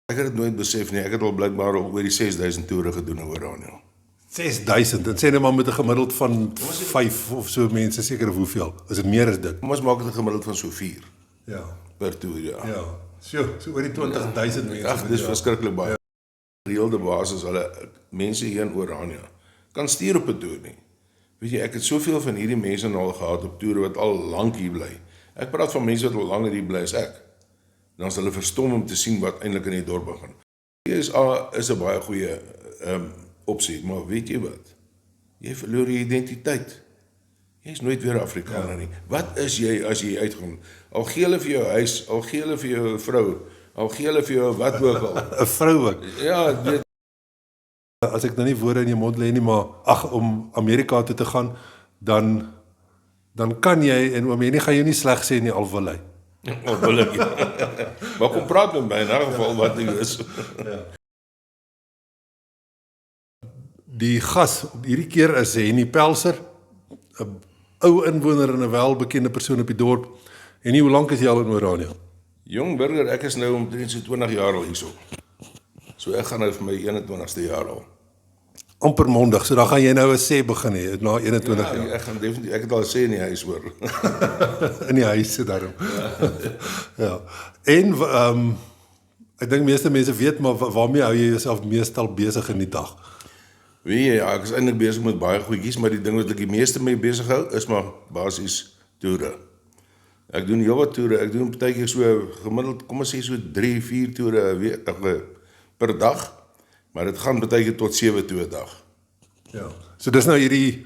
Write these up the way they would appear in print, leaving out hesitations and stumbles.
Ek het dit nooit besef nie, ek het al blykbaar al oor die 6000 toere gedoen in Oranje. 6000, en sê net maar met 'n gemiddeld van 5 of so mense, seker of hoeveel, is dit meer as dit? Kom ons maak dit 'n gemiddeld van so 4 Ja, per toer, ja. ja, so oor die 20.000 mense. Ag, dis ja. verskriklik baie. Gereelde basis, mense hier in Oranje, kan stuur op 'n toer nie. Weet jy, ek het soveel van hierdie mense al gehad op toere wat al lank hier bly. Ek praat van mense wat al langer hier bly as ek. Dan is hulle verstom om te sien wat eintlik in die dorp gaan. Die SA is 'n baie goeie opsie, maar weet jy wat? Jy verloor jy identiteit. Jy is nooit weer Afrikaner nie. Wat is jy as jy uitgaan? Al gee hulle vir jou huis, al gee hulle vir jou 'n vrou, al gee hulle vir jou wat ook al. 'n vrou ook. Ja, dit As ek nou nie woorde in jou mond lê nie, maar om Amerika toe te gaan, dan kan jy, en oom Henny gaan jou nie sleg sê nie, al wil hy. wil ek. Maar kom praat met my in 'n geval wat jy is. Die gas hierdie keer is Henny Pelser, 'n ou inwoner en 'n welbekende persoon op die dorp. En hoe lank is jy al in Oranje? Jong burger, ek is nou omtrent so 20 jaar al hierso. So ek gaan nou vir my 21ste jaar al. Amper mondig, so dan gaan jy nou 'n sê begin hê na 21 jaar. Ek gaan definitief, ek het al sê in die huis hoor. In die huis sit daarom. Ja. En ek dink meeste mense weet, maar waarmee hou jy jouself meestal besig in die dag? Weet jy, ja, ek is eintlik besig met baie goedjies, maar die ding wat ek die meeste mee besig hou, is maar basies toere. Ek doen heelwat toere, ek doen partykeer so gemiddeld, kom ons sê so 3-4 toere per dag, maar dit gaan partykeer tot 7 toe 'n dag. Ja. So dis nou hierdie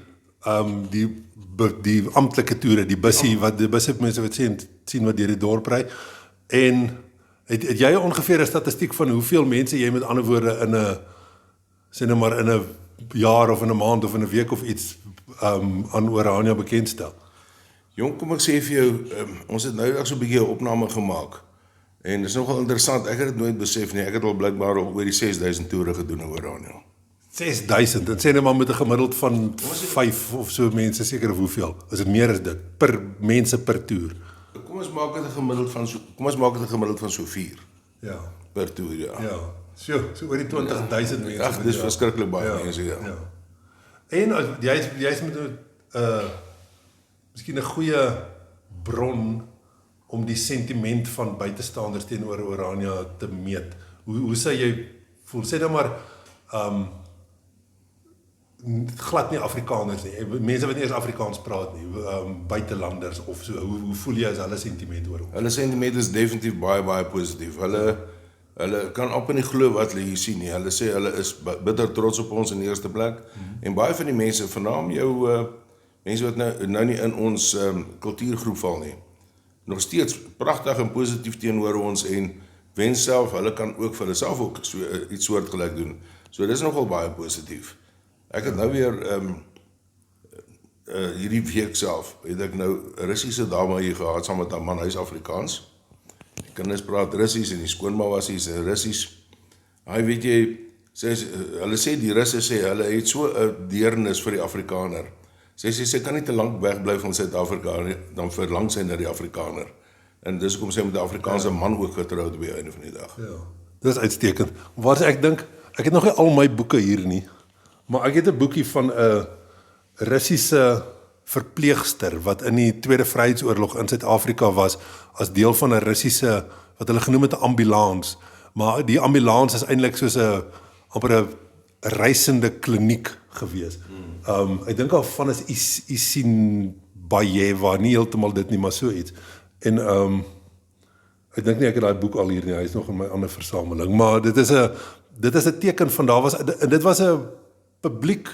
die amptelike toere, die bussie wat die busse mense wat sien wat deur die dorp ry. En het jy ongeveer 'n statistiek van hoeveel mense jy met ander woorde in 'n sê nou maar in 'n jaar of in 'n maand of in 'n week of iets aan Oranje bekendstel? Jong, kom ek sê vir jou, ons het nou so 'n bietjie 'n opname gemaak. En dit is nogal interessant, ek het dit nooit besef nie, ek het al blykbaar al oor die 6000 toere gedoen in Oranje. 6000, en sê net maar met 'n gemiddeld van 5 of so mense, seker of hoeveel, is dit meer as dit, per mense per toer? Kom ons maak dit 'n gemiddeld van so 4 Ja. per toer, ja. Ja, so oor die 20.000 mense. Ag, dis verskriklik baie mense, ja. En jy's met 'n miskien 'n goeie bron om die sentiment van buitestanders teenoor Oranje te meet. Hoe sê jy voel? Sê dan maar glad nie Afrikaners nie. Mense wat nie eers Afrikaans praat nie, buitelanders of so. Hoe voel jy as hulle sentiment oor? Hulle sentiment is definitief baie positief. Hulle kan amper nie glo wat hulle hier sien nie. Hulle sê hulle is bitter trots op ons in die eerste plek. En baie van die mense, veral jou mense wat nou nie in ons kultuurgroep val nie, nog steeds pragtig en positief teenoor ons en wens self, hulle kan ook vir hulle self ook so iets soortgelyk doen. So dis nogal baie positief. Ek het nou weer hierdie week self, het ek nou 'n Russiese dame hier gehad saam met haar man, hy's Afrikaans. Die kinders praat Russies en die skoonma was hier Russies. Hy weet jy, hulle sê die Russe sê hulle het so 'n deernis vir die Afrikaner. Sy kan nie te lank wegbly van Suid-Afrika, dan verlang sy na die Afrikaner. En dis hoekom sy met 'n Afrikaanse man ook getroud by die einde van die dag. Ja, dis uitstekend. Wat ek dink, ek het nog nie al my boeke hier nie, maar ek het 'n boekie van 'n Russiese verpleegster wat in die Tweede Vryheidsoorlog in Suid-Afrika was as deel van 'n Russiese, wat hulle genoem het 'n ambulans. Maar die ambulans is eintlik soos 'n amper 'n reisende kliniek gewees. Ek dink al van is Isinbayeva, nie heeltemal dit nie, maar so iets. En ek dink nie ek het daai boek al hier nie, hy is nog in my ander versameling, maar dit is 'n teken van dit was 'n publiek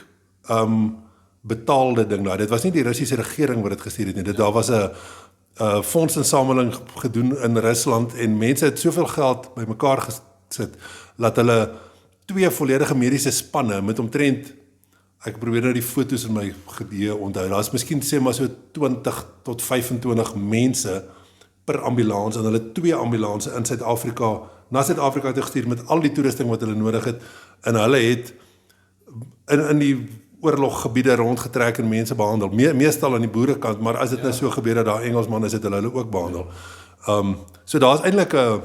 betaalde ding daar. Dit was nie die Russiese regering wat dit gestuur het nie. Daar was 'n fondsinsameling gedoen in Rusland en mense het soveel geld bymekaar gesit dat hulle 2 volledige mediese spanne met omtrent, ek probeer nou die foto's in my geheue onthou, daar's miskien sê maar so 20 tot 25 mense per ambulans en hulle 2 ambulanse in Suid-Afrika, na Suid-Afrika toe gestuur met al die toerusting wat hulle nodig het, en hulle het in die oorloggebiede rondgetrek en mense behandel, meestal aan die boerekant, maar as dit nou so gebeur dat daar Engelsman is, het hulle ook behandel. So daar's eintlik 'n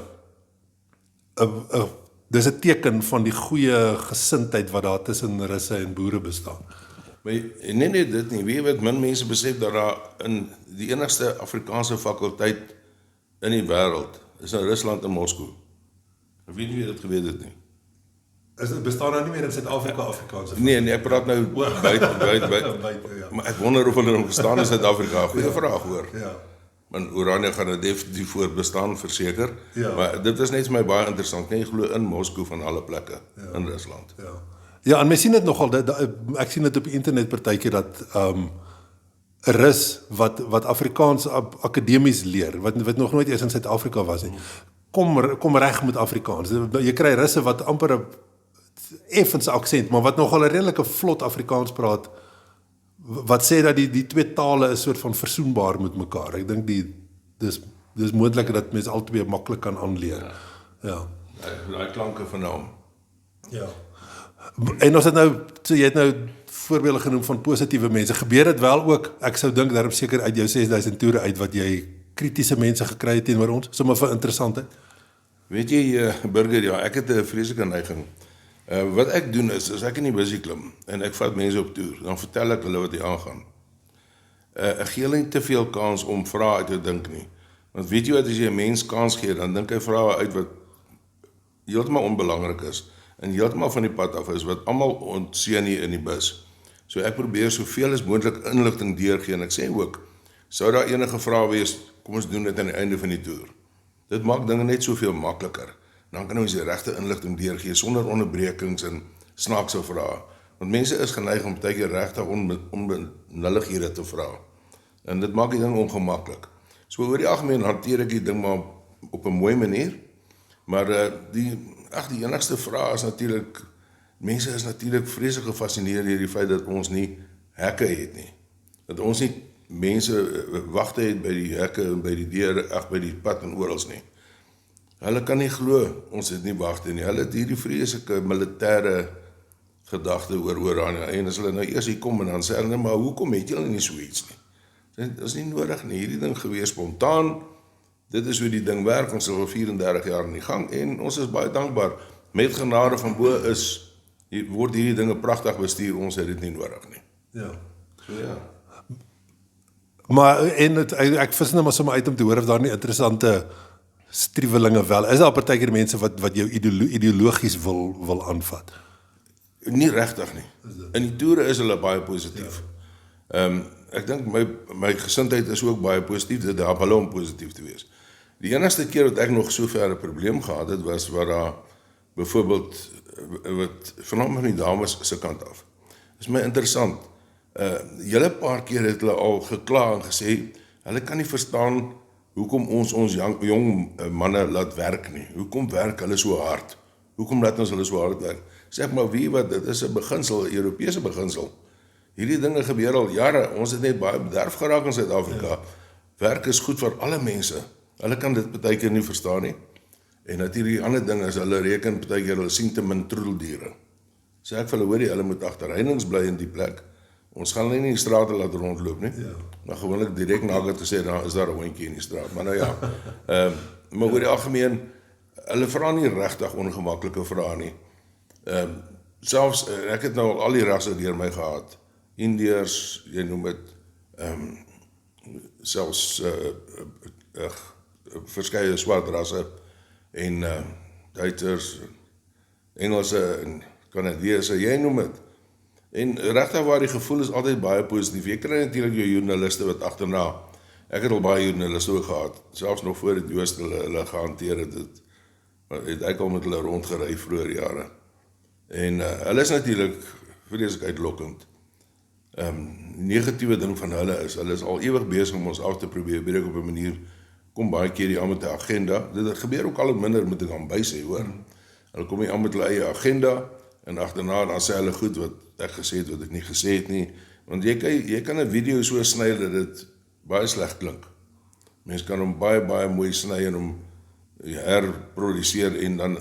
dis 'n teken van die goeie gesindheid wat daar tussen Russe en boere bestaan. Maar nee, nee, dit nie. Weet jy wat, min mense besef dat daar in die enigste Afrikaanse fakulteit in die wêreld is in Rusland en Moskou. Ek weet nie wie dit geweet het nie. Bestaan nou nie meer in Suid-Afrika Afrikaanse Nee, ek praat nou buite, ja. maar ek wonder of hulle nog bestaan in Suid-Afrika. Goeie vraag hoor. Ja. Want Oranje gaan dit definitief voortbestaan, verseker. Ja. Maar dit is net vir my baie interessant. Net glo in Moskou van alle plekke in Rusland. Ja. Ja, en mens sien dit nogal, ek sien dit op die internet partykeer dat 'n Rus wat Afrikaans akademies leer, wat nog nooit eers in Suid-Afrika was nie, kom reg met Afrikaans. Jy kry Russe wat amper 'n effens aksent, maar wat nogal 'n redelike vlot Afrikaans praat, wat sê dat die twee tale is soort van versoenbaar met mekaar. Ek dink dis moontlik dat mense albei maklik kan aanleer. Ja. Daai klanke van hom. Ja. En ons het nou, so jy het nou voorbeelde genoem van positiewe mense. Gebeur dit wel ook? Ek sou dink daarom seker uit jou 6000 toere uit wat jy kritiese mense gekry het teenoor ons, sommer vir interessantheid. Weet jy, Burger, ja, ek het 'n vreeslike neiging. Wat ek doen is, as ek in die busie klim en ek vat mense op toer, dan vertel ek hulle wat hier aangaan. Ek gee hulle nie te veel kans om vrae uit te dink nie. Want weet jy wat, as jy 'n mens kans gee, dan dink hy vrae uit wat heeltemal onbelangrik is en heeltemal van die pad af is, wat almal ontseën hier in die bus. So ek probeer soveel as moontlik inligting deurgee en ek sê ook, sou daar enige vrae wees, kom ons doen dit aan die einde van die toer. Dit maak dinge net soveel makliker. Dan kan ons die regte inligting deurgee sonder onderbrekings en snaakse vrae. Want mense is geneig om baie keer regtig onbenullighede te vra. En dit maak die ding ongemaklik. So oor die algemeen hanteer ek die ding maar op 'n mooi manier. Maar die enigste vraag is natuurlik, mense is natuurlik vreeslik gefassineerd deur die feit dat ons nie hekke het nie. Dat ons nie mense wagte het by die hekke en by die deure, by die pad en oral nie. Hulle kan nie glo ons het nie wagte nie. Hulle het hierdie vreeslike militêre gedagte oor Oranje. En as hulle nou eers hier kom en dan sê hulle, maar hoekom het julle nie so iets nie? Dit is nie nodig nie. Hierdie ding gebeur spontaan. Dit is hoe die ding werk. Ons is al 34 jaar in die gang en ons is baie dankbaar. Met genade van bo word hierdie dinge pragtig bestuur. Ons het dit nie nodig nie. Ja. So ja. Maar ek vis nou maar sommer uit om te hoor of daar nie interessante striwelinge wel. Is daar partykeer mense wat jou ideologies wil aanvat? Nie regtig nie. In die toere is hulle baie positief. Ek dink my gesindheid is ook baie positief. Dit help hulle om positief te wees. Die enigste keer wat ek nog so ver 'n probleem gehad het, was waar daar byvoorbeeld wat veral van die dames se kant af. Is my interessant. Julle paar keer het hulle al gekla en gesê hulle kan nie verstaan hoekom ons jong manne laat werk nie. Hoekom werk hulle so hard? Hoekom laat ons hulle so hard werk? Sê maar wie wat, dit is 'n beginsel, 'n Europese beginsel. Hierdie dinge gebeur al jare. Ons het net baie bederf geraak in Suid-Afrika. Ja. Werk is goed vir alle mense. Hulle kan dit baie keer nie verstaan nie. En natuurlik die ander ding is hulle reken baie keer hulle sien te min troeteldiere. Sê ek vir hulle, hoorie, hulle moet agter heininge bly in die plek. Ons gaan hulle nie in die strate laat rondloop nie. Ja. Maar gewoonlik direk na dit te sê, dan is daar 'n hondjie in die straat. Maar nou ja. Maar oor die algemeen, hulle vra nie regtig ongemaklike vrae nie. Selfs ek het nou al die rasse deur my gehad. Indiërs, jy noem dit, selfs verskeie swart rasse en Duitsers, Engelse en Kanadese, jy noem dit. En regtig waar die gevoel is altyd baie positief. Jy kry natuurlik jou joernaliste wat agterna. Ek het al baie joernaliste ook gehad, selfs nog voor dit Joost hulle gehanteer het ek al met hulle rondgery vroeër jare. En hulle is natuurlik vreeslik uitlokkend. Negatiewe ding van hulle is al ewig besig om ons af te probeer, breek op 'n manier, kom baie keer die aan met 'n agenda. Dit gebeur ook al minder, moet ek aan bysê, hoor. Hulle kom hier aan met hulle eie agenda, en agterna dan sê hulle goed wat ek gesê het, wat ek nie gesê het nie. Want jy kan 'n video so sny dat dit baie sleg klink. Mense kan hom baie mooi sny en hom herproduseer en dan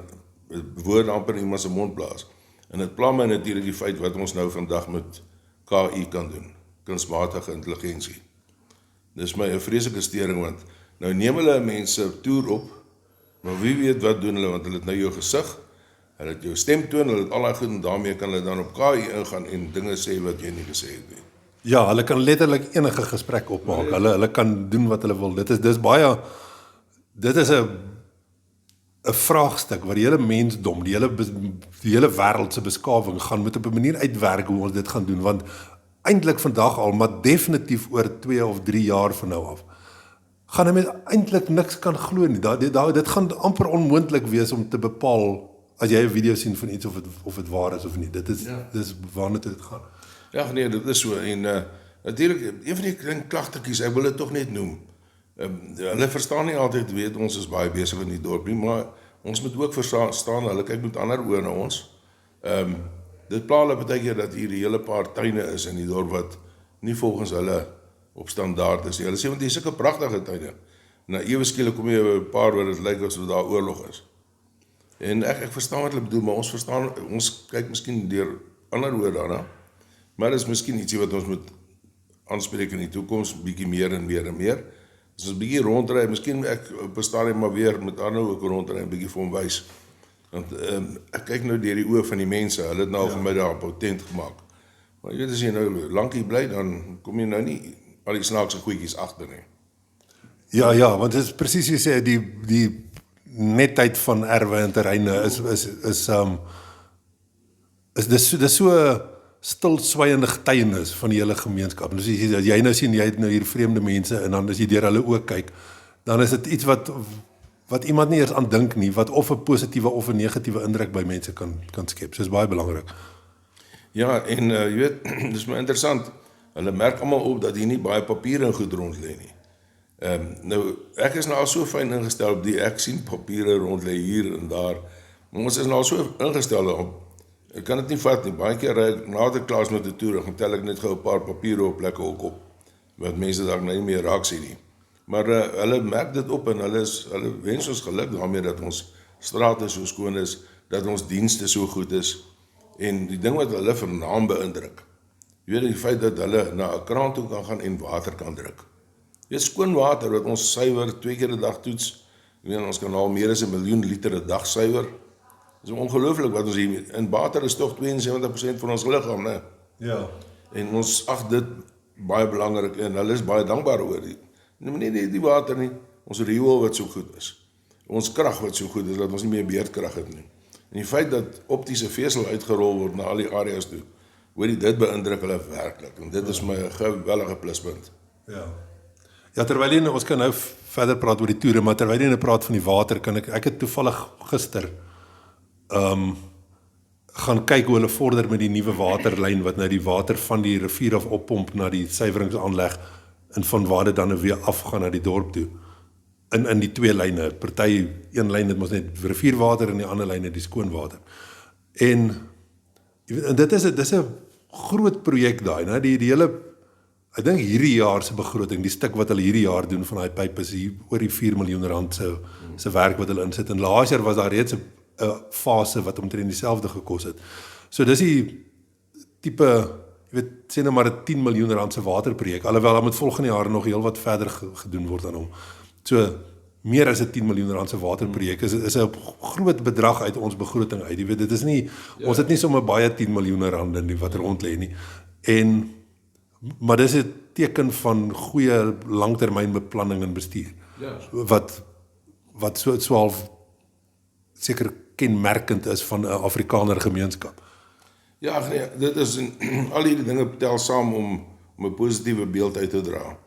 woorde amper in iemand se mond blaas. En dit pla my natuurlik die feit wat ons nou vandag met KI kan doen, kunsmatige intelligensie. Dis my 'n vreeslike stering, want nou neem hulle mense toer op, maar wie weet wat doen hulle, want hulle het nou jou gesig, Hulle het jou stemtoon, hulle het al daai goed en daarmee kan hulle dan op KI ingaan en dinge sê wat jy nie gesê het nie. Ja, hulle kan letterlik enige gesprek opmaak. Hulle kan doen wat hulle wil. Dit is 'n vraagstuk wat die hele mensdom, die hele wêreld se beskawing gaan moet op 'n manier uitwerk hoe ons dit gaan doen, want eintlik vandag al, maar definitief oor 2 of 3 jaar van nou af, gaan 'n mens eintlik niks kan glo nie. Dit gaan amper onmoontlik wees om te bepaal as jy 'n video sien van iets of dit waar is of nie. Dis waarna dit gaan. Ja, nee, dit is so. En natuurlik, een van die klein klagtetjies, ek wil dit tog net noem. Hulle verstaan nie altyd, weet ons is baie besig in die dorp nie, maar ons moet ook verstaan, hulle kyk met ander oë na ons. Dit pla hulle baie keer dat hier 'n hele paar tuine is in die dorp wat nie volgens hulle op standaard is nie. Hulle sê, want hier is sulke pragtige tuine. Nou, ewe skielik kom jy by 'n paar waar dit lyk asof daar oorlog is. En ek verstaan wat hulle bedoel, maar ons kyk miskien deur ander oë daarna. Maar dit is miskien ietsie wat ons moet aanspreek in die toekoms, bietjie meer en meer en meer. As ons bietjie rondry, miskien ek op 'n stadium maar weer met Arno ook rondry en bietjie vir hom wys. Want ek kyk nou deur die oë van die mense, hulle het nou vir my daar potent gemaak. Maar jy weet, as jy nou lank hier bly, dan kom jy nou nie al die snaakse goedjies agter nie. Ja, want dit is presies jy sê, die netheid van erwe en terreine dis so stilswygende getuienis van die hele gemeenskap. Dus as jy nou sien, jy het nou hier vreemde mense en dan as jy deur hulle ook kyk, dan is dit iets wat iemand nie eers aan dink nie, wat of 'n positiewe of 'n negatiewe indruk by mense kan skep. So is baie belangrik. Ja, en jy weet, dis maar interessant. Hulle merk almal op dat hier nie baie papiere en goed rond lê nie. Nou, ek is nou al so fyn ingestel op ek sien papiere rond lê hier en daar. Maar ons is nou al so ingestel op. Ek kan dit nie vat nie. Baie keer ry ek na die klas met 'n toer en tel ek net gou 'n paar papiere op plekke ook op. Wat mense dalk nou nie meer raak sien nie. Maar hulle merk dit op en hulle wens ons geluk daarmee dat ons strate so skoon is, dat ons dienste so goed is. En die ding wat hulle vernaam beïndruk. Jy weet die feit dat hulle na 'n kraan toe kan gaan en water kan druk. Jy weet skoon water wat ons suiwer 2 keer 'n dag toets. Jy weet ons kan al meer as 1 miljoen liter 'n dag suiwer. Dit is ongelooflik wat ons hier, en water is toch 72% van ons liggaam, né? Ja. En ons ag dit baie belangrik en hulle is baie dankbaar oor dit. Nie die water nie, ons riool wat so goed is. Ons krag wat so goed is dat ons nie meer beerdkrag het nie. En die feit dat optiese vesel uitgerol word na al die areas toe, hoorie dit beïndruk hulle werklik en dit is my 'n geweldige pluspunt. Ja, terwyl jy ons kan nou verder praat oor die toere, maar terwyl jy nou praat van die water, kan ek het toevallig gister gaan kyk hoe hulle vorder met die nuwe waterlyn wat nou die water van die rivier af oppomp na die suiweringsaanleg en van waar dit dan nou weer afgaan na die dorp toe. In die 2 lyne, party een lyn het mos net rivierwater en die ander lyn het die skoonwater. En dit is 'n groot projek daai, né? Die hele ek dink hierdie jaar se begroting, die stuk wat hulle hierdie jaar doen van daai pype is hier oor die 4 miljoen rand se werk wat hulle insit. En laas jaar was daar reeds 'n fase wat omtrent dieselfde gekos het. So dis die tipe, jy weet, sê nou maar 'n 10 miljoen rand se waterprojek, alhoewel daar moet volgende jaar nog heel wat verder gedoen word aan hom. So meer as 'n 10 miljoen rand se waterprojek is 'n groot bedrag uit ons begroting uit. Jy weet, dit is nie ons het nie sommer baie 10 miljoen rand in wat rond lê nie. Maar dis 'n teken van goeie langtermynbeplanning en bestuur. Ja. Wat so half seker kenmerkend is van 'n Afrikaner gemeenskap. Ja, nee, dit is al hierdie dinge tel saam om 'n positiewe beeld uit te dra.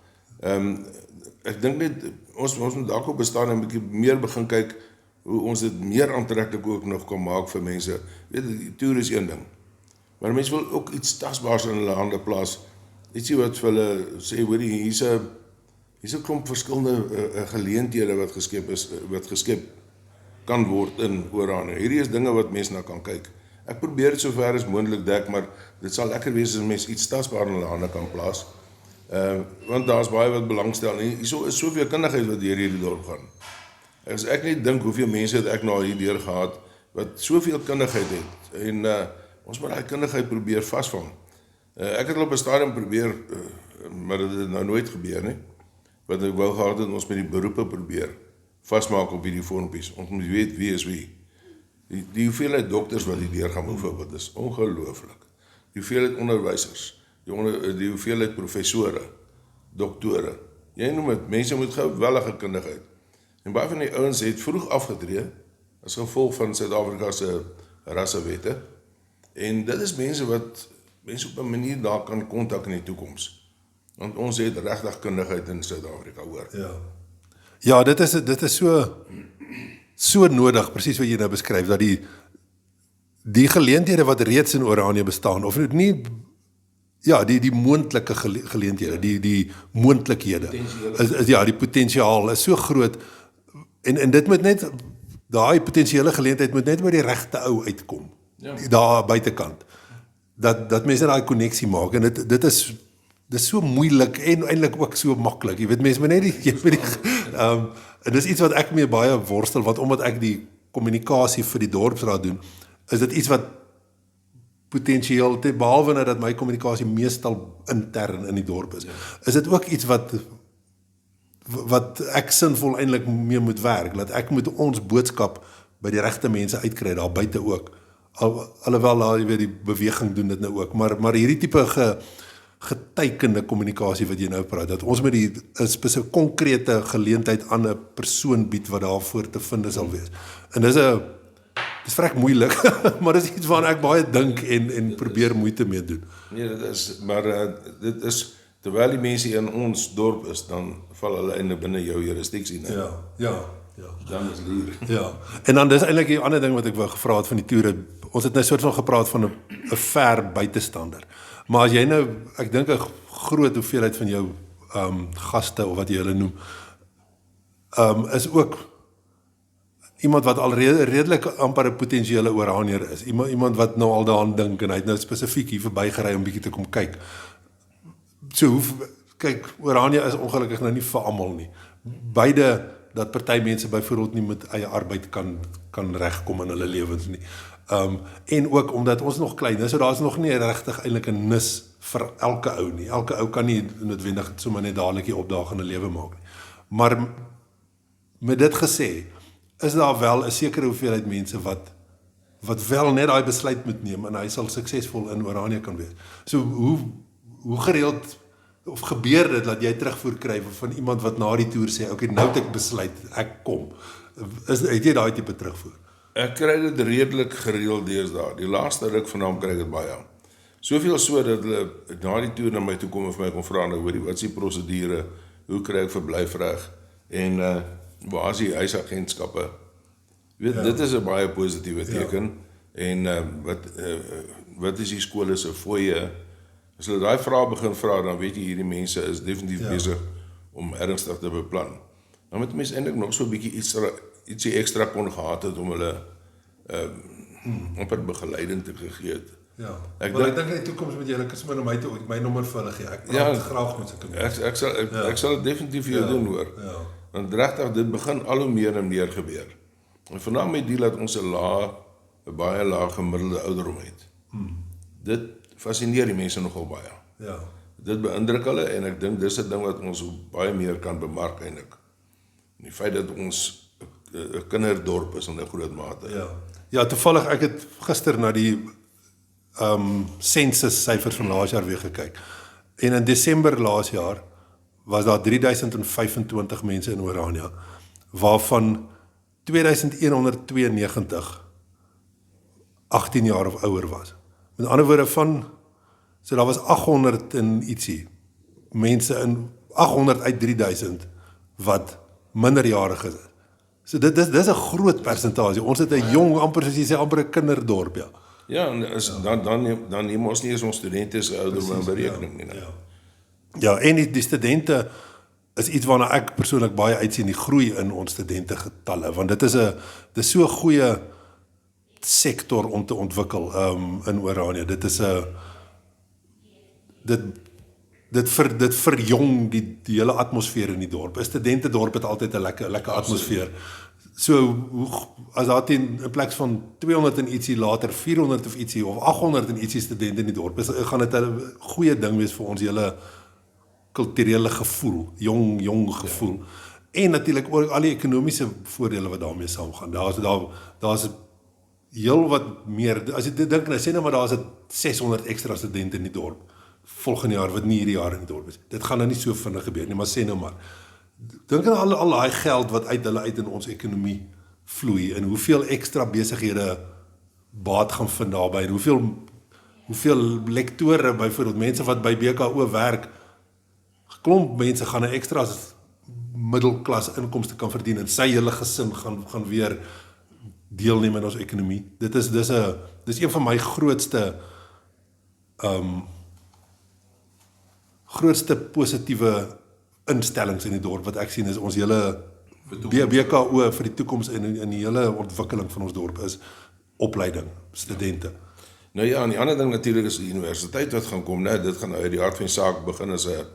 Ek dink net ons moet dalk op bestaan en 'n bietjie meer begin kyk hoe ons dit meer aantreklik ook nog kan maak vir mense. Weet jy, die toer is een ding. Maar mense wil ook iets tasbaars in hulle hande plaas. Ietsie wat vir hulle sê, hoorie, hier's 'n klomp verskillende geleenthede wat geskep kan word in Oranje. Hierdie is dinge wat mense na kan kyk. Ek probeer dit sover as moontlik dek, maar dit sal lekker wees as mense iets tasbaar in hulle hande kan plaas. Want daar's baie wat belangstel. Hier is soveel kundigheid wat deur hierdie dorp gaan. As ek net dink hoeveel mense het ek nou hier deur gehad wat soveel kundigheid het en ons moet daai kundigheid probeer vasvang. Ek het al op 'n stadium probeer, maar dit het nou nooit gebeur nie. Wat ek wou gehad het ons met die beroepe probeer vasmaak op hierdie vormpies. Ons moet weet wie is wie. Die hoeveelheid dokters wat die deur gaan byvoorbeeld is ongelooflik. Die hoeveelheid onderwysers, die hoeveelheid professore, doktore. Jy noem dit, mense met geweldige kundigheid. En baie van die ouens het vroeg afgetree as gevolg van Suid-Afrika se rassewette. En dit is mense wat mense op 'n manier daar kan kontak in die toekoms. Want ons het regtig kundigheid in Suid-Afrika, hoor. Ja, dit is so nodig, presies wat jy nou beskryf, dat die geleenthede wat reeds in Oranje bestaan, of nie, ja, die moontlike geleenthede, die moontlikhede, die potensiaal is so groot, en dit moet net, daai potensiële geleentheid moet net by die regte ou uitkom, daar buitekant, dat mense daai koneksie maak, en dit is so moeilik, en eintlik ook so maklik, jy weet, mense moet net en dis iets wat ek mee baie worstel, want omdat ek die kommunikasie vir die dorpsraad doen, is dit iets wat potensieel, behalwe nou dat my kommunikasie meestal intern in die dorp is dit ook iets wat ek sinvol eintlik mee moet werk, dat ek moet ons boodskap by die regte mense uitkry, daar buite ook, alhoewel, jy weet, die beweging doen dit nou ook, maar hierdie tipe getekende kommunikasie wat jy nou praat, dat ons met die spesifieke konkrete geleentheid aan 'n persoon bied wat daarvoor te vind sal wees. En dis vrek moeilik, maar dis iets waaraan ek baie dink en probeer moeite mee doen. Nee, dit is, maar dit is, terwyl die mense in ons dorp is, dan val hulle eintlik binne jou jurisdiksie, né? Ja. Dan is lier. Ja, en dan dis eintlik die ander ding wat ek wou gevra het van die toere, ons het nou soort van gepraat van 'n ver buitestander, maar as jy nou, ek dink 'n groot hoeveelheid van jou gaste, of wat jy hulle noem, is ook iemand wat al redelik amper 'n potensiële Oranier is, iemand wat nou al daaraan dink, en hy het nou spesifiek hier verbygery om bietjie te kom kyk. So, kyk, Oranje is ongelukkig nou nie vir almal nie. Beide, dat party mense byvoorbeeld nie met eie arbeid kan regkom in hulle lewens nie. En ook omdat ons nog klein is, so daar is nog nie regtig eintlik 'n nis vir elke ou nie. Elke ou kan nie noodwendig sommer net dadelik die opdagende lewe maak nie. Maar met dit gesê, is daar wel 'n sekere hoeveelheid mense wat wel net daai besluit moet neem, en hy sal suksesvol in Oranje kan wees. So hoe gereeld of gebeur dit dat jy terugvoer kry van iemand wat na die toer sê, okay, nou het ek besluit, ek kom. Het jy daai tipe terugvoer? Ek kry dit redelik gereeld deesdae. Die laaste ruk van hom kry ek dit baie. Soveel so dat hulle na die toer na my toe kom en vir my kom vra, nou hoorie, wat is die prosedure, hoe kry ek verblyfreg, en waar is die huisagentskappe? Weet, dit is 'n baie positiewe teken, en wat is die skole se fooie? As hulle daai vrae begin vra, dan weet jy hierdie mense is definitief besig om ernstig te beplan. Dan moet mense eintlik nog so 'n bietjie ietsie ekstra kon gehad het om hulle amper begeleiding te gegee het. Ja. Ek dink in die toekoms moet jy sommer na my toe my nommer vir hulle gee. Ek praat graag met sulke mense. Ek sal dit definitief vir jou doen, hoor. Want regtig, dit begin al hoe meer en meer gebeur. En veral met die dat ons 'n baie lae gemiddelde ouderdom het. Dit fascineer die mense nogal baie. Ja. Dit beïndruk hulle, en ek dink dis 'n ding wat ons baie meer kan bemark eintlik. Die feit dat ons 'n kinderdorp is in 'n groot mate. Ja, toevallig, ek het gister na die census syfers van laas jaar weer gekyk. En in Desember laas jaar was daar 3025 mense in Oranje, waarvan 2192 18 jaar of ouer was. Met ander woorde so daar was 800 en ietsie mense 800 uit 3000 wat minderjarig is. So dis 'n groot persentasie. Ons het 'n jong, amper soos jy sê, amper 'n kinderdorp, ja. Ja, en dan neem ons nie eens ons studente se ouderdom in berekening nie. Ja, en die studente is iets waarna ek persoonlik baie uitsien, die groei in ons studentegetalle, want dit is so 'n goeie sektor om te ontwikkel in Oranje. Dit is dit verjong die hele atmosfeer in die dorp. 'n Studentedorp het altyd 'n lekker atmosfeer. So, as daar in plek van 200 en ietsie later, 400 of ietsie, of 800 en ietsie studente in die dorp, gaan dit 'n goeie ding wees vir ons hele kulturele gevoel, jong gevoel. En natuurlik ook al die ekonomiese voordele wat daarmee saamgaan. Daar's heel wat meer, as jy dit dink, nou sê nou maar daar is 600 extra studente in die dorp, volgende jaar, wat nie hierdie jaar in die dorp is. Dit gaan nou nie so vinnig gebeur nie, maar sê nou maar. Dink aan al daai geld wat uit hulle uit in ons ekonomie vloei, en hoeveel extra besighede baat gaan vind daarby, en hoeveel lektore, byvoorbeeld mense wat by BKO werk, klomp mense gaan 'n extra middelklas inkomste kan verdien, en sy hele gesin gaan weer deelneem in ons ekonomie. Dis een van my grootste positiewe instellings in die dorp wat ek sien is ons hele BKO vir die toekoms en in die hele ontwikkeling van ons dorp is opleiding, studente. Nou ja, en die ander ding natuurlik is die universiteit wat gaan kom, né? Dit gaan uit die hart van die saak begin as 'n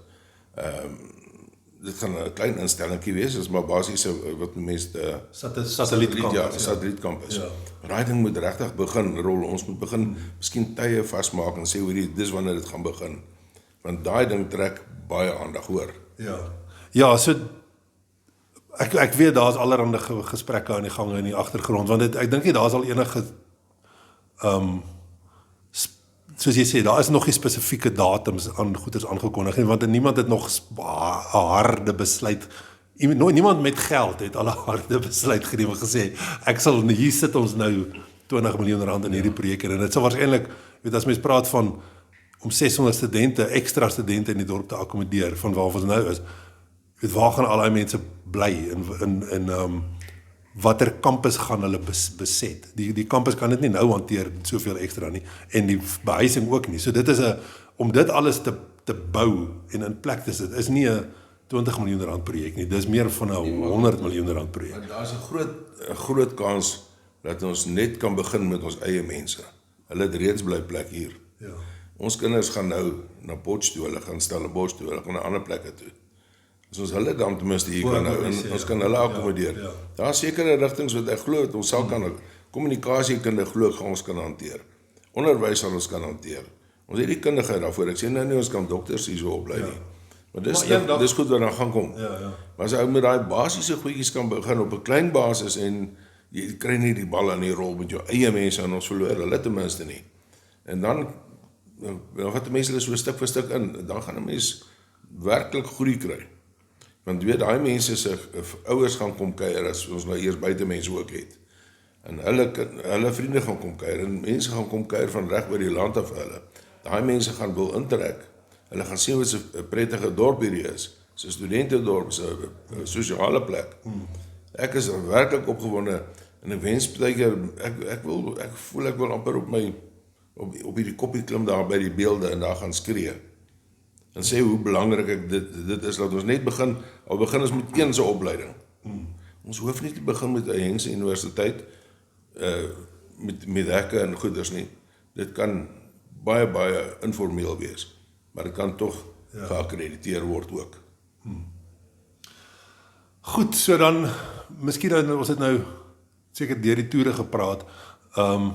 dit gaan 'n klein instellingkie wees, is maar basies wat mense satellietkampus. Ja. Daai ding moet regtig begin rol. Ons moet begin miskien tye vasmaak en sê hoe dis wanneer dit gaan begin. Want daai ding trek baie aandag, hoor. Ja, so ek weet daar's allerhande gesprekke aan die gang in die agtergrond, want ek dink nie daar's al enige soos jy sê, daar is nog nie spesifieke datums aan goeders aangekondig nie, want niemand het nog 'n harde besluit. Niemand met geld het al 'n harde besluit geneem en gesê, hier sit ons nou 20 miljoen rand in hierdie projek, en dit sal waarskynlik, as mens praat van om 600 studente, extra studente in die dorp te akkommodeer, van waar ons nou is, waar gaan al die mense bly, en watter kampus gaan hulle beset. Die kampus kan dit nie nou hanteer, soveel extra nie, en die behuising ook nie. So dit is om dit alles te bou en in plek te sit, is nie 'n 20 miljoen rand projek nie, dis meer van 'n 100 miljoen rand projek. Daar's 'n groot kans dat ons net kan begin met ons eie mense. Hulle het reeds bly plek hier. Ja. Ons kinders gaan nou na Potchefstroom, hulle gaan Stellenbosch toe, hulle gaan na ander plekke toe. As ons hulle dan ten minste hier kan hou, en ons kan hulle akkommodeer. Ja. Daar is sekere rigtings wat ek glo dat ons sal kan, kommunikasiekunde glo ek gaan ons kan hanteer. Onderwys sal ons kan hanteer. Ons het die kundigheid daarvoor. Ek sê nou nie ons kan dokters hier so oplei nie. Maar dis goed wat dan gaan kom. Ja. Maar as ou met daai basiese goedjies kan begin op 'n klein basis, en jy kry nie die bal in die rol met jou eie mense, en ons verloor hulle ten minste nie. En dan vat die mense hulle so stuk vir stuk in, dan gaan 'n mens werklik groei kry. Want weet, daai mense se ouers gaan kom kuier as ons nou eers buitemense ook het. En hulle vriende gaan kom kuier, en mense gaan kom kuier van reg oor die land af hulle. Daai mense gaan wil intrek. Hulle gaan sien wat so 'n prettige dorp hierdie is. So 'n studentedorp, so 'n sosiale plek. Ek is werklik opgewonde, en ek wens partykeer ek voel ek wil amper op hierdie koppie klim daar by die beelde en daar gaan skree. En sê hoe belangrik dit is dat ons net begin ons met een se opleiding. Ons hoef nie te begin met 'n Hengse universiteit met hekke en goeders nie. Dit kan baie informeel wees, maar dit kan tog geakkrediteer word ook. Goed, so dan, miskien ons het nou seker deur die toere gepraat, 'n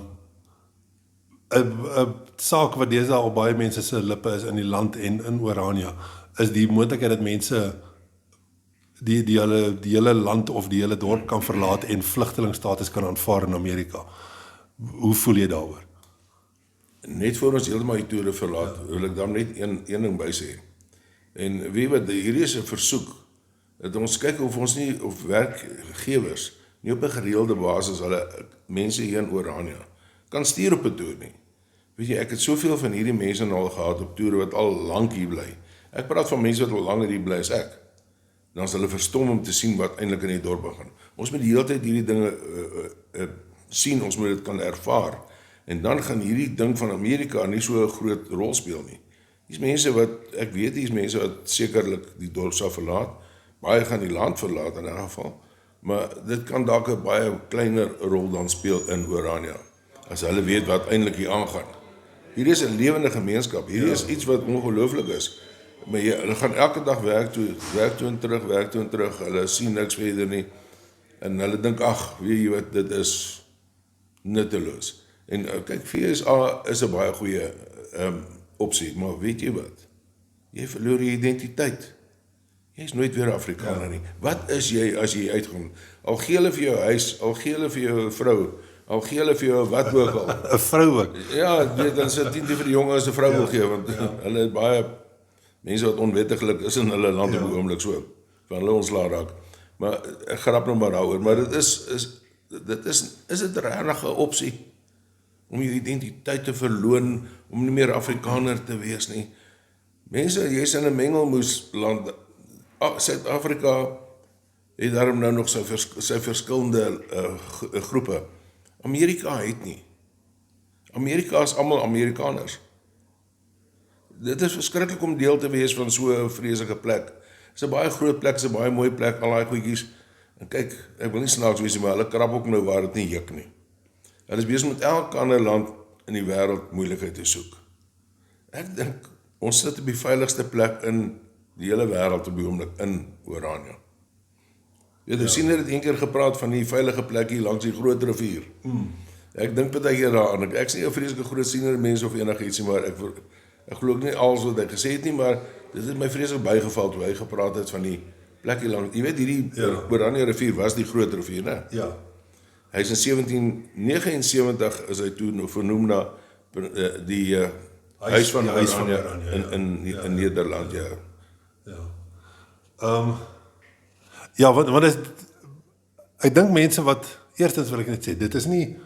saak wat deesdae op baie mense se lippe is in die land en in Orania, is die moontlikheid dat mense die hele land of die hele dorp kan verlaat en vlugtelingstatus kan aanvaar in Amerika. Hoe voel jy daaroor? Net voor ons heeltemal die toere verlaat, wil ek dan net een ding by sê. En weet wat, hierdie is 'n versoek, dat ons kyk of werkgewers nie op 'n gereelde basis hulle mense hier in Orania kan stuur op 'n toer nie. Weet jy, ek het soveel van hierdie mense al gehad op toere wat al lank hier bly. Ek praat van mense wat al langer hier bly as ek. Dan is hulle verstom om te sien wat eintlik in die dorp gaan. Ons moet die hele tyd hierdie dinge sien, ons moet dit kan ervaar. En dan gaan hierdie ding van Amerika nie so 'n groot rol speel nie. Dis mense wat, ek weet dis mense wat sekerlik die dorp sal verlaat. Baie gaan die land verlaat in 'n geval. Maar dit kan dalk 'n baie kleiner rol dan speel in Orania, as hulle weet wat eintlik hier aangaan. Hierdie is 'n lewende gemeenskap. Hierdie is iets wat ongelooflik is. Maar hulle gaan elke dag werk toe en terug. Hulle sien niks verder nie. En hulle dink, ag, weet jy wat, dit is nutteloos. En kyk, FSA is 'n baie goeie opsie, maar weet jy wat? Jy verloor jy identiteit. Jy is nooit weer Afrikaner nie. Wat is jy as jy uitgaan? Al gee hulle vir jou huis, al gee hulle vir jou vrou, al gee hulle vir jou wat ook al. 'n vrou ook. Ja, weet, dan is dit 10 vir die jonge as 'n vrou wil gee, want hulle het baie mense wat onwettiglik is in hulle land op die oomblik so, van hulle ontslae raak. Maar ek grap nou maar daaroor, maar dit is dit regtig 'n opsie om jou identiteit te verloon, om nie meer Afrikaner te wees nie. Mense, jy's in 'n mengelmoesland. Suid-Afrika het daarom nou nog sy verskillende groepe. Amerika het nie. Amerika is almal Amerikaners. Dit is verskriklik om deel te wees van so 'n vreeslike plek. Dit is 'n baie groot plek, dit is 'n baie mooi plek, al daai goedjies. En kyk, ek wil nie snaaks wees nie, maar hulle krap ook nou waar dit nie juk nie. Hulle is besig met elke ander land in die wêreld moeilikheid te soek. Ek dink ons sit op die veiligste plek in die hele wêreld op die oomblik in Oranje. Jy sien net een keer gepraat van die veilige plek hier langs die groot rivier. Ek dink baie keer daaraan. Ek is nie 'n vreeslike groot siener mens of enigiets nie, maar ek glo nie alles wat hy gesê het nie, maar dit het my vreeslik bygeval toe hy gepraat het van die plek hier langs. Jy weet hierdie Oranje rivier was die groot rivier, né? Ja. Hy is in 1779 is hy toe vernoem na die huis van Oranje in Nederland, ja. Ja, want is, ek dink mense wat, eerstens wil ek net sê, dit is nie,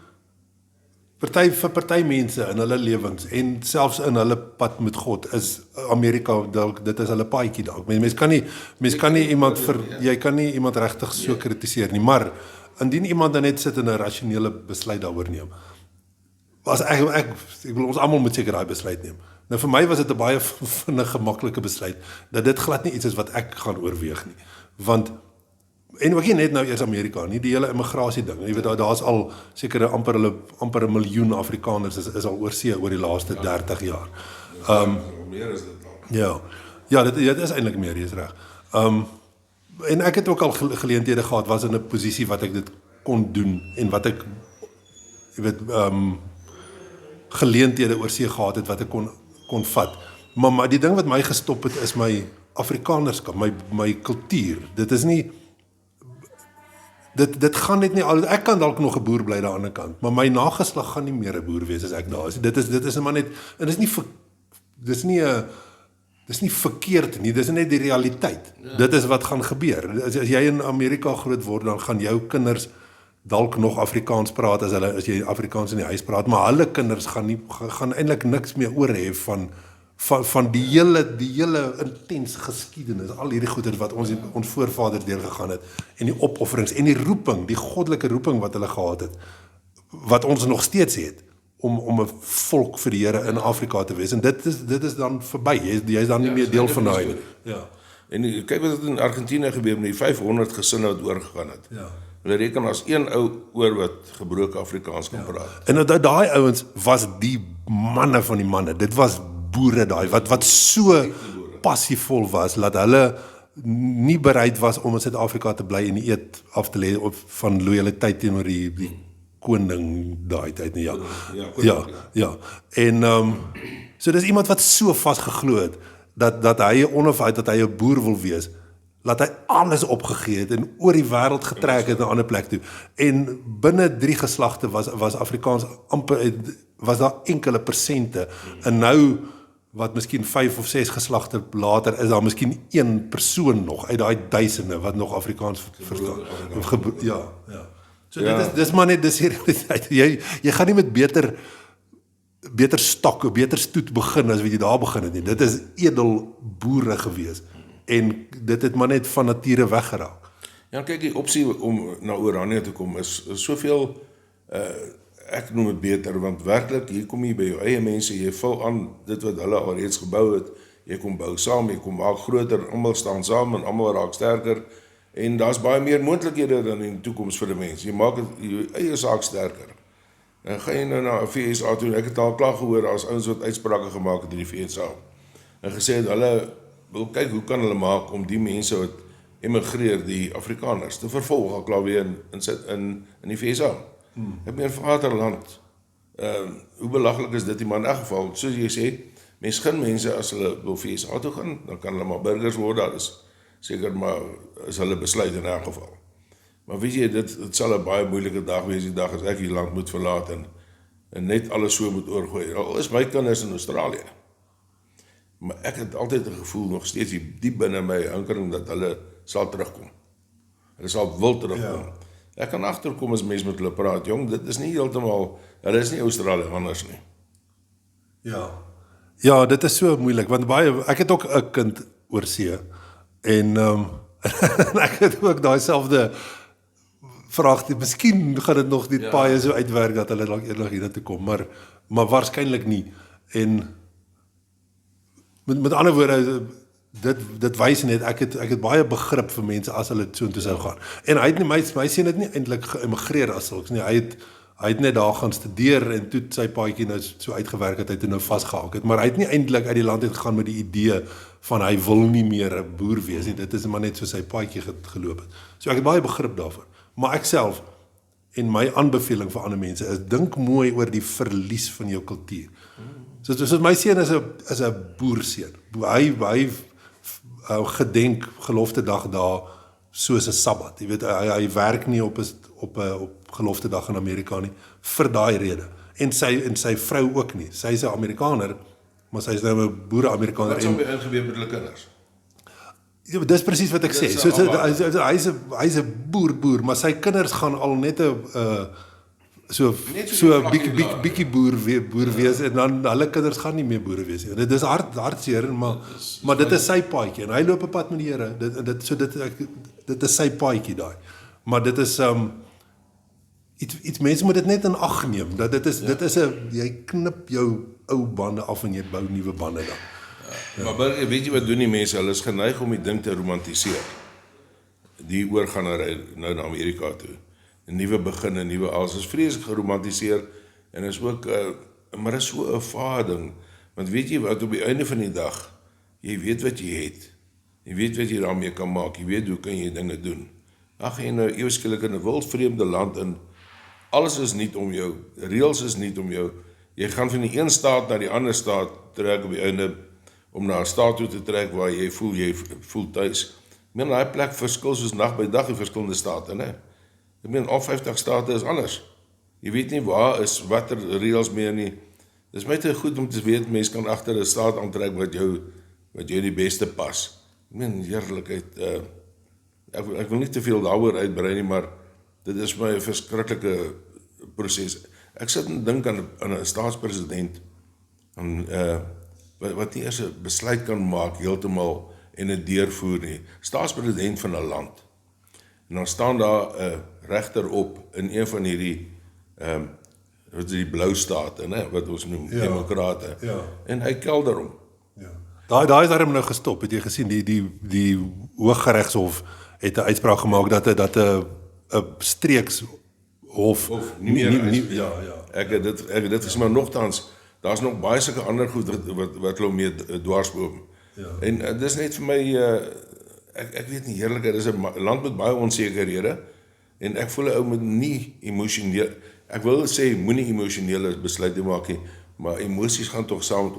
vir party mense in hulle lewens, en selfs in hulle pad met God, is Amerika, dit is hulle paadjie dalk. Mens kan nie iemand jy kan nie iemand regtig so kritiseer nie, maar, indien iemand dan net sit en 'n rasionele besluit daaroor neem, was ek wil ons almal moet seker daai besluit neem. Nou vir my was dit 'n baie vinnige, maklike besluit, dat dit glad nie iets is wat ek gaan oorweeg nie, want en ook nie net nou eers Amerika nie, die hele immigrasie ding. Jy weet daar's al seker amper 'n miljoen Afrikaners is al oor see oor die laaste 30 jaar. Meer is dit al. Ja, dit is eintlik meer, jy's reg. En ek het ook al geleenthede gehad, was in 'n posisie wat ek dit kon doen en wat ek jy weet geleenthede oor see gehad het wat ek kon vat. Maar die ding wat my gestop het is my Afrikanerskap, my kultuur. Dit is nie Dit gaan net nie al, ek kan dalk nog 'n boer bly daar aan die ander kant, maar my nageslag gaan nie meer 'n boer wees as ek daar is. Dit is maar net, en dis nie verkeerd nie, dis net die realiteit. Ja. Dit is wat gaan gebeur. As jy in Amerika groot word, dan gaan jou kinders dalk nog Afrikaans praat as jy Afrikaans in die huis praat, maar hulle kinders gaan eintlik niks meer oor hê van die hele intense geskiedenis, al hierdie goeders wat ons voorvaders deurgegaan het, en die opofferings, en die roeping, die goddelike roeping wat hulle gehad het, wat ons nog steeds het, om 'n volk vir die Here in Afrika te wees, en dit is dan verby, jy is dan nie meer deel van daai nie. Ja. En kyk wat het in Argentinië gebeur met die 500 gesinne wat oorgegaan het. Ja. Hulle reken as een ou oor wat gebroke Afrikaans kan praat. En daai ouens was die manne van die manne, dit was boere daai, wat so passievol was, dat hulle nie bereid was om in Suid-Afrika te bly en die eed af te lê van loyaliteit teenoor die koning daai tyd nie, ja. En so dis iemand wat so vasgeglo het, dat hy onafhanklik, dat hy 'n boer wil wees, dat hy alles opgegee het en oor die wêreld getrek het na 'n ander plek toe. En binne 3 geslagte was Afrikaans amper, was daar enkele persente, en nou wat miskien 5 of 6 geslagte later is daar miskien 1 persoon nog uit daai duisende wat nog Afrikaans verstaan. Ja. So dis maar net dis die realiteit. Jy gaan nie met beter stok, beter stoet begin as wat jy daar begin het nie. Dit is edel boere gewees en dit het maar net van nature weggeraak. Ja, kyk, die opsie om na Oranje te kom is soveel ek noem dit beter, want werklik, hier kom jy by jou eie mense, jy vul aan dit wat hulle al reeds gebou het, jy kom bou saam, jy kom maak groter, almal staan saam en almal raak sterker, en daar's baie meer moontlikhede dan in die toekoms vir die mens, jy maak jou eie saak sterker. En ga jy nou na FSA toe, ek het al klaar gehoor as ouens wat uitsprake gemaak het in die FSA, en gesê het, hulle wil kyk hoe kan hulle maak om die mense wat emigreer, die Afrikaners, te vervolg, al klaar weer in die FSA. Ek meen vaderland, hoe belaglik is dit, maar in elk geval, soos jy sê, mens gun mense as hulle wil FSA toe gaan, dan kan hulle maar burgers word, dat is seker maar is hulle besluit in elk geval. Maar weet jy, dit sal 'n baie moeilike dag wees die dag as ek hier land moet verlaat en net alles so moet oorgooi. Al is my kinders in Australië. Maar ek het altyd 'n gevoel nog steeds diep binne my hinkering dat hulle sal terugkom. Hulle sal wil terugkom. Ja. Ek kan agterkom as mense met hulle praat, jong, dit is nie heeltemal, hulle is nie Australiërs nie. Ja. Ja, dit is so moeilik want ek het ook 'n kind oor see en ek het ook daai selfde vraag, miskien gaan dit nog die paaie so uitwerk dat hulle dalk eendag hier toe kom, maar waarskynlik nie. En met ander woorde, dit wys net ek het baie begrip vir mense as hulle so intoe sou gaan. En hy het nie my sien dit nie eintlik geëmigreer as sulks nie. Hy het net daar gaan studeer en toe sy paadjie nou so uitgewerk het, hy toe nou vasgehaak het. Maar hy het nie eintlik uit die land uit gegaan met die idee van hy wil nie meer 'n boer wees nie. Dit is maar net so sy paadjie geloop het. So ek het baie begrip daarvoor. Maar ek self en my aanbeveling vir ander mense is dink mooi oor die verlies van jou kultuur. So my seun is 'n boerseun. Hy gedenk gelofte dag daar soos 'n Sabbat. Jy weet hy werk nie op gelofte dag in Amerika nie vir daai rede. En sy vrou ook nie. Sy is 'n Amerikaner, maar sy is nou 'n boere-Amerikaner. Wat sal by ingebeur met hulle kinders? Ja, dis presies wat ek sê. So hy's 'n boer, maar sy kinders gaan al net 'n bietjie boer wees en dan hulle kinders gaan nie meer boere wees nie. Dit is hartseer, maar dit is sy paadjie en hy loop 'n pad met die Here. Dit is sy paadjie daai. Maar dit is iets mense moet dit net in ag neem dat dit is jy knip jou ou bande af en jy bou nuwe bande dan. Ja. Maar weet jy wat doen die mense? Hulle is geneig om die ding te romantiseer. Die oorganery nou na Amerika toe. 'n Nuwe begin, 'n nuwe alles. Is vreeslik geromantiseer en is ook maar is so 'n vaar ding. Want weet jy wat op die einde van die dag, jy weet wat jy het. Jy weet wat jy daarmee kan maak. Jy weet hoe kan jy dinge doen. Dan gaan jy nou ewe skielik in 'n wildvreemde land in. Alles is niet om jou. Reëls is niet om jou. Jy gaan van die een staat na die ander staat trek op die einde om na 'n staat toe te trek waar jy voel tuis. Ek meen, daai plek verskil soos nag by dag in verskillende state, né? Ek meen, al 50 state is anders. Jy weet nie waar is watter reëls meer nie. Dis my te goed om te weet, mense kan agter 'n staat aantrek wat jou die beste pas. Ek meen, heerlikheid, ek wil nie te veel daaroor uitbrei nie, maar dit is my 'n verskriklike proses. Ek sit en dink aan 'n staatspresident wat nie eers 'n besluit kan maak heeltemal en dit deurvoer nie. Staatspresident van 'n land. En dan staan daar 'n regter op in een van hierdie wat is die blou state, né, wat ons noem demokrate. Ja. En hy kelder hom. Ja. Daai is daarom nou gestop. Het jy gesien die Hooggeregshof het 'n uitspraak gemaak dat 'n streekshof of nie meer ja. Ek het dit gesê, maar nogtans daar's nog baie sulke ander goed wat hulle mee dwarsboom. Ja. En dis net vir my ek weet nie, heerlikheid, dis 'n land met baie onsekerhede en ek voel 'n ou moet nie emosioneel, ek wil sê moenie emosionele besluite maak nie, maar emosies gaan tog saam met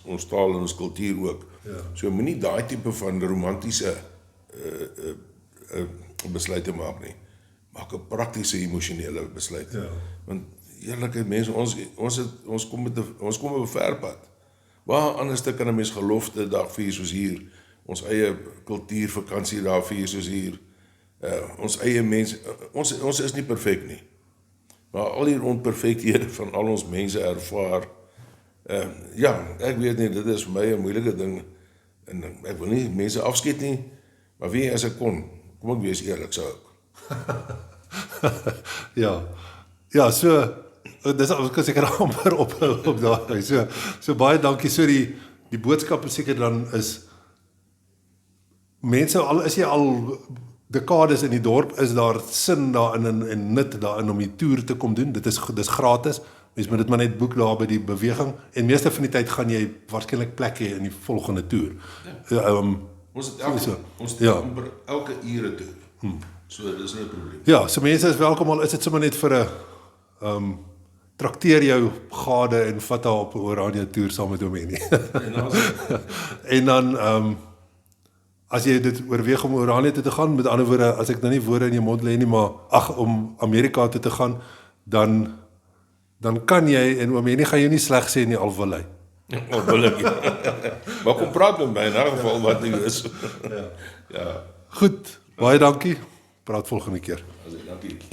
ons taal en ons kultuur ook. Ja. So moenie daai tipe van romantiese besluite maak nie. Maak 'n praktiese emosionele besluit. Ja. Want eerlikheid mense, ons kom op 'n ver pad. Waar anders kan 'n mens gelofte dag vier soos hier, ons eie kultuurvakansie daar vier soos hier, ons eie mense, ons is nie perfek nie. Maar al die onperfekthede van al ons mense ervaar, ja, ek weet nie, dit is vir my 'n moeilike ding, en ek wil nie mense afskiet nie, maar wie as ek kom ek wees eerlik, sou ek. Ja, so dis ek seker amper op daai. So baie dankie. So die boodskap seker dan is mense, al is jy al dekades in die dorp, is daar sin daarin en nut daarin om die toer te kom doen. Dis gratis. Mens moet dit maar net boek daar by die beweging en meeste van die tyd gaan jy waarskynlik plek hê in die volgende toer. Ons het elke ure toer. So dis nie 'n probleem. Ja, so mense is welkom, al is dit sommer net vir 'n trakteer jou gade en vat haar op 'n Oranje toer saam met hom nie. En dan as jy dit oorweeg om Oranje toe te gaan, met ander woorde, as ek nou nie woorde in jou mond lê nie, maar om Amerika toe te gaan, dan kan jy, en oom Henny gaan jou nie sleg sê in die Alwilly. Onbillik. Maar kom praat met my in 'n geval wat nie is. Ja. Goed, baie dankie. Praat volgende keer. Dankie.